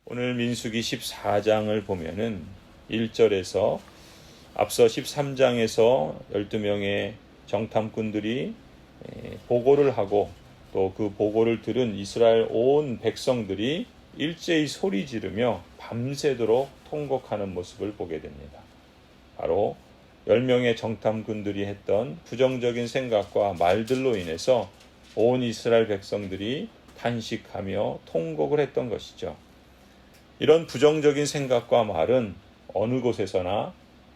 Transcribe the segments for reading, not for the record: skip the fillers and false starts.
오늘 민수기 14장을 보면은 1절에서 앞서 13장에서 12명의 정탐꾼들이 보고를 하고 또 그 보고를 들은 이스라엘 온 백성들이 일제히 소리 지르며 밤새도록 통곡하는 모습을 보게 됩니다. 바로 10명의 정탐꾼들이 했던 부정적인 생각과 말들로 인해서 온 이스라엘 백성들이 탄식하며 통곡을 했던 것이죠. 이런 부정적인 생각과 말은 어느 곳에서나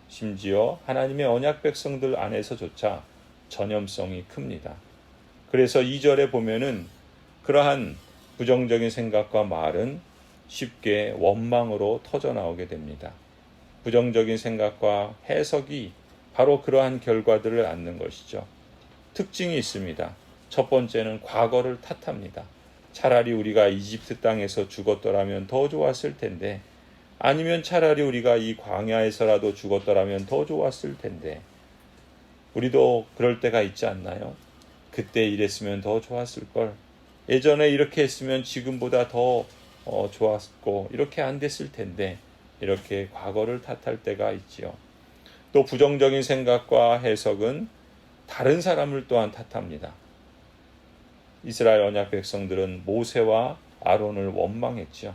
심지어 하나님의 언약 백성들 안에서조차 전염성이 큽니다. 그래서 2절에 보면은 그러한 부정적인 생각과 말은 쉽게 원망으로 터져나오게 됩니다. 부정적인 생각과 해석이 바로 그러한 결과들을 낳는 것이죠. 특징이 있습니다. 첫 번째는 과거를 탓합니다. 차라리 우리가 이집트 땅에서 죽었더라면 더 좋았을 텐데, 아니면 차라리 우리가 이 광야에서라도 죽었더라면 더 좋았을 텐데, 우리도 그럴 때가 있지 않나요? 그때 이랬으면 더 좋았을 걸, 예전에 이렇게 했으면 지금보다 더 좋았고 이렇게 안 됐을 텐데, 이렇게 과거를 탓할 때가 있지요. 또 부정적인 생각과 해석은 다른 사람을 또한 탓합니다. 이스라엘 언약 백성들은 모세와 아론을 원망했죠.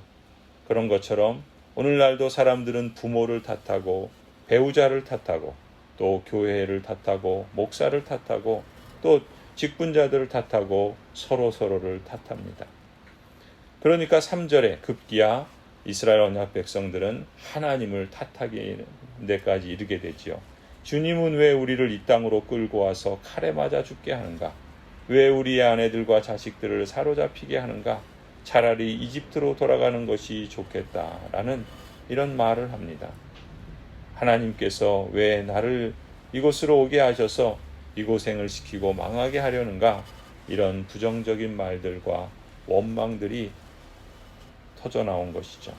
그런 것처럼 오늘날도 사람들은 부모를 탓하고 배우자를 탓하고 또 교회를 탓하고 목사를 탓하고 또 직분자들을 탓하고 서로를 탓합니다. 그러니까 3절에 급기야 이스라엘 언약 백성들은 하나님을 탓하기 데까지 이르게 되지요. 주님은 왜 우리를 이 땅으로 끌고 와서 칼에 맞아 죽게 하는가? 왜 우리의 아내들과 자식들을 사로잡히게 하는가? 차라리 이집트로 돌아가는 것이 좋겠다라는 이런 말을 합니다. 하나님께서 왜 나를 이곳으로 오게 하셔서 이 고생을 시키고 망하게 하려는가? 이런 부정적인 말들과 원망들이 터져나온 것이죠.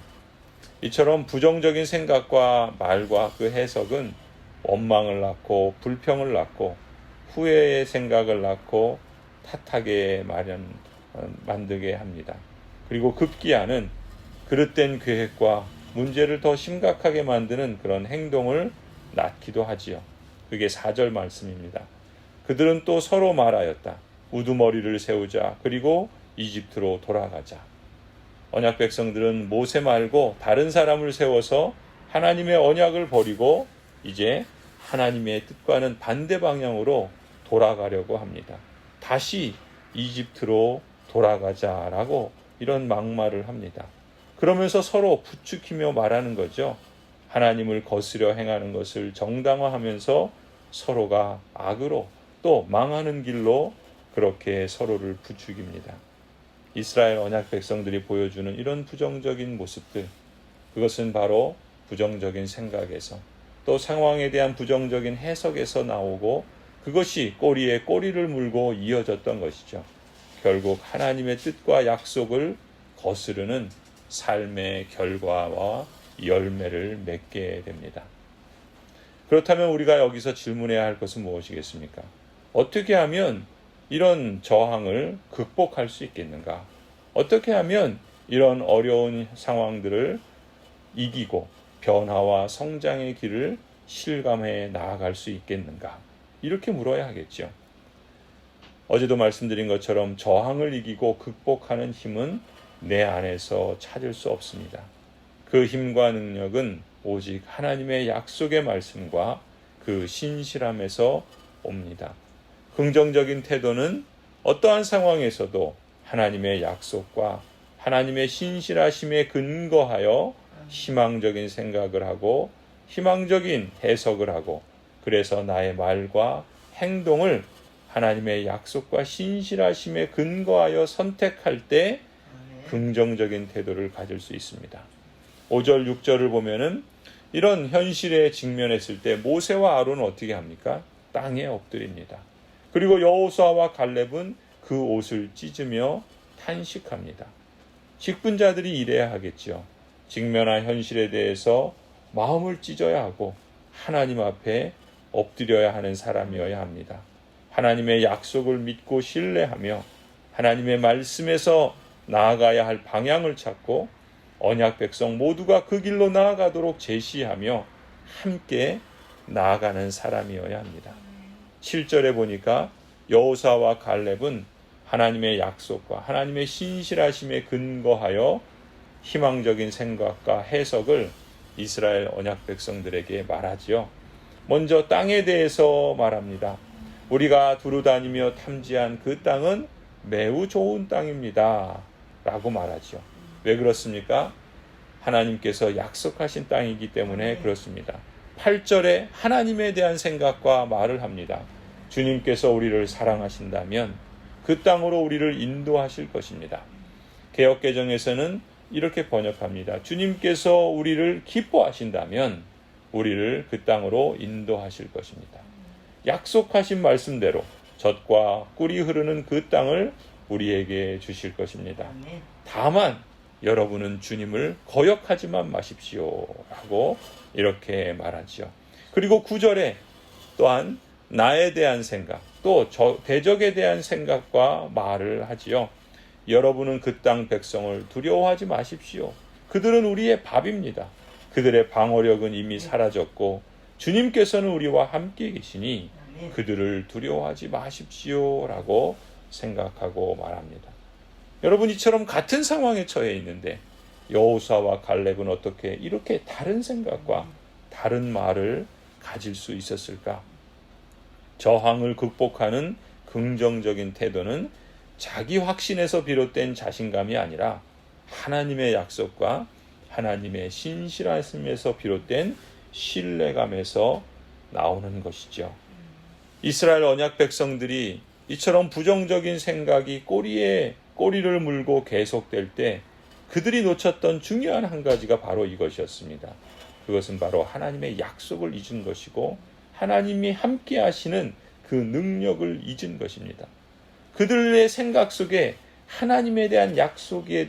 이처럼 부정적인 생각과 말과 그 해석은 원망을 낳고 불평을 낳고 후회의 생각을 낳고 탓하게 만들게 합니다. 그리고 급기야는 그릇된 계획과 문제를 더 심각하게 만드는 그런 행동을 낳기도 하지요. 그게 4절 말씀입니다. 그들은 또 서로 말하였다. 우두머리를 세우자. 그리고 이집트로 돌아가자. 언약 백성들은 모세 말고 다른 사람을 세워서 하나님의 언약을 버리고 이제 하나님의 뜻과는 반대 방향으로 돌아가려고 합니다. 다시 이집트로 돌아가자라고 이런 막말을 합니다. 그러면서 서로 부추기며 말하는 거죠. 하나님을 거스려 행하는 것을 정당화하면서 서로가 악으로 또 망하는 길로 그렇게 서로를 부추깁니다. 이스라엘 언약 백성들이 보여주는 이런 부정적인 모습들, 그것은 바로 부정적인 생각에서 또 상황에 대한 부정적인 해석에서 나오고 그것이 꼬리에 꼬리를 물고 이어졌던 것이죠. 결국 하나님의 뜻과 약속을 거스르는 삶의 결과와 열매를 맺게 됩니다. 그렇다면 우리가 여기서 질문해야 할 것은 무엇이겠습니까? 어떻게 하면 이런 저항을 극복할 수 있겠는가? 어떻게 하면 이런 어려운 상황들을 이기고 변화와 성장의 길을 실감해 나아갈 수 있겠는가? 이렇게 물어야 하겠죠. 어제도 말씀드린 것처럼 저항을 이기고 극복하는 힘은 내 안에서 찾을 수 없습니다. 그 힘과 능력은 오직 하나님의 약속의 말씀과 그 신실함에서 옵니다. 긍정적인 태도는 어떠한 상황에서도 하나님의 약속과 하나님의 신실하심에 근거하여 희망적인 생각을 하고 희망적인 해석을 하고 그래서 나의 말과 행동을 하나님의 약속과 신실하심에 근거하여 선택할 때 긍정적인 태도를 가질 수 있습니다. 5절, 6절을 보면은 이런 현실에 직면했을 때 모세와 아론은 어떻게 합니까? 땅에 엎드립니다. 그리고 여호수아와 갈렙은 그 옷을 찢으며 탄식합니다. 직분자들이 이래야 하겠죠. 직면한 현실에 대해서 마음을 찢어야 하고 하나님 앞에 엎드려야 하는 사람이어야 합니다. 하나님의 약속을 믿고 신뢰하며 하나님의 말씀에서 나아가야 할 방향을 찾고 언약 백성 모두가 그 길로 나아가도록 제시하며 함께 나아가는 사람이어야 합니다. 7절에 보니까 여호수아와 갈렙은 하나님의 약속과 하나님의 신실하심에 근거하여 희망적인 생각과 해석을 이스라엘 언약 백성들에게 말하지요. 먼저 땅에 대해서 말합니다. 우리가 두루다니며 탐지한 그 땅은 매우 좋은 땅입니다 라고 말하죠. 왜 그렇습니까? 하나님께서 약속하신 땅이기 때문에 그렇습니다. 8절에 하나님에 대한 생각과 말을 합니다. 주님께서 우리를 사랑하신다면 그 땅으로 우리를 인도하실 것입니다. 개역개정에서는 이렇게 번역합니다. 주님께서 우리를 기뻐하신다면 우리를 그 땅으로 인도하실 것입니다. 약속하신 말씀대로 젖과 꿀이 흐르는 그 땅을 우리에게 주실 것입니다. 다만 여러분은 주님을 거역하지만 마십시오 라고 이렇게 말하지요. 그리고 9절에 또한 나에 대한 생각, 또 대적에 대한 생각과 말을 하지요. 여러분은 그 땅 백성을 두려워하지 마십시오. 그들은 우리의 밥입니다. 그들의 방어력은 이미 사라졌고 주님께서는 우리와 함께 계시니 그들을 두려워하지 마십시오 라고 생각하고 말합니다. 여러분, 이처럼 같은 상황에 처해 있는데 여호수아와 갈렙은 어떻게 이렇게 다른 생각과 다른 말을 가질 수 있었을까? 저항을 극복하는 긍정적인 태도는 자기 확신에서 비롯된 자신감이 아니라 하나님의 약속과 하나님의 신실하심에서 비롯된 신뢰감에서 나오는 것이죠. 이스라엘 언약 백성들이 이처럼 부정적인 생각이 꼬리를 물고 계속될 때 그들이 놓쳤던 중요한 한 가지가 바로 이것이었습니다. 그것은 바로 하나님의 약속을 잊은 것이고 하나님이 함께 하시는 그 능력을 잊은 것입니다. 그들의 생각 속에 하나님의 약속에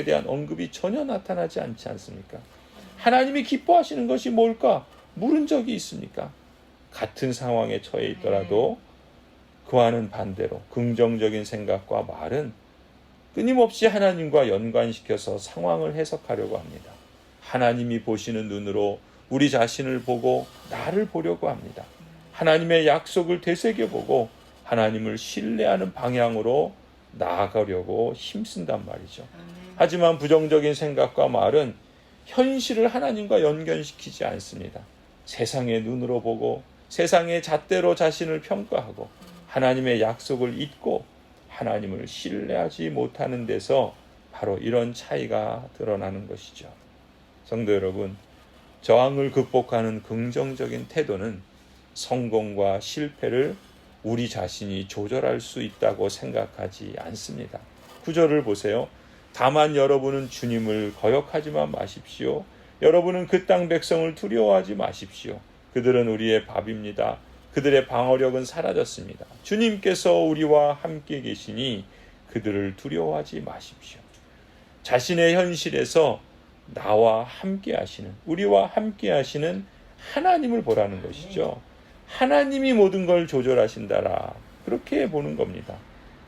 대한 언급이 전혀 나타나지 않지 않습니까? 하나님이 기뻐하시는 것이 뭘까? 물은 적이 있습니까? 같은 상황에 처해 있더라도 그와는 반대로 긍정적인 생각과 말은 끊임없이 하나님과 연관시켜서 상황을 해석하려고 합니다. 하나님이 보시는 눈으로 우리 자신을 보고 나를 보려고 합니다. 하나님의 약속을 되새겨보고 하나님을 신뢰하는 방향으로 나아가려고 힘쓴단 말이죠. 하지만 부정적인 생각과 말은 현실을 하나님과 연결시키지 않습니다. 세상의 눈으로 보고 세상의 잣대로 자신을 평가하고 하나님의 약속을 잊고 하나님을 신뢰하지 못하는 데서 바로 이런 차이가 드러나는 것이죠. 성도 여러분, 저항을 극복하는 긍정적인 태도는 성공과 실패를 우리 자신이 조절할 수 있다고 생각하지 않습니다. 9절을 보세요. 다만 여러분은 주님을 거역하지만 마십시오. 여러분은 그 땅 백성을 두려워하지 마십시오. 그들은 우리의 밥입니다. 그들의 방어력은 사라졌습니다. 주님께서 우리와 함께 계시니 그들을 두려워하지 마십시오. 자신의 현실에서 나와 함께 하시는, 우리와 함께 하시는 하나님을 보라는 것이죠. 하나님이 모든 걸 조절하신다라, 그렇게 보는 겁니다.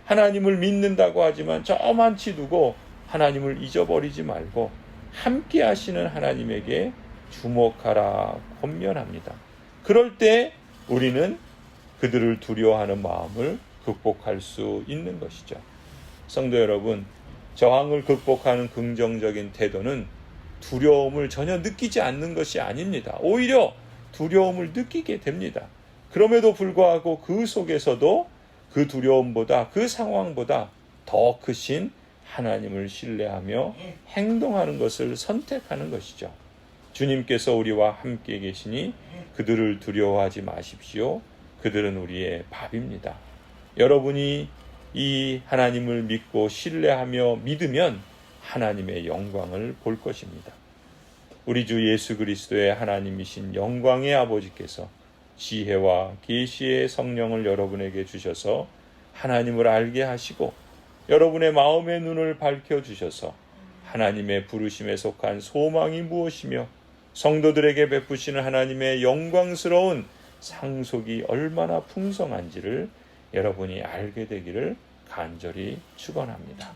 하나님을 믿는다고 하지만 저만치 두고 하나님을 잊어버리지 말고 함께 하시는 하나님에게 주목하라 권면합니다. 그럴 때 우리는 그들을 두려워하는 마음을 극복할 수 있는 것이죠. 성도 여러분, 저항을 극복하는 긍정적인 태도는 두려움을 전혀 느끼지 않는 것이 아닙니다. 오히려 두려움을 느끼게 됩니다. 그럼에도 불구하고 그 속에서도 그 두려움보다, 그 상황보다 더 크신 하나님을 신뢰하며 행동하는 것을 선택하는 것이죠. 주님께서 우리와 함께 계시니 그들을 두려워하지 마십시오. 그들은 우리의 밥입니다. 여러분이 이 하나님을 믿고 신뢰하며 믿으면 하나님의 영광을 볼 것입니다. 우리 주 예수 그리스도의 하나님이신 영광의 아버지께서 지혜와 계시의 성령을 여러분에게 주셔서 하나님을 알게 하시고 여러분의 마음의 눈을 밝혀주셔서 하나님의 부르심에 속한 소망이 무엇이며 성도들에게 베푸시는 하나님의 영광스러운 상속이 얼마나 풍성한지를 여러분이 알게 되기를 간절히 축원합니다.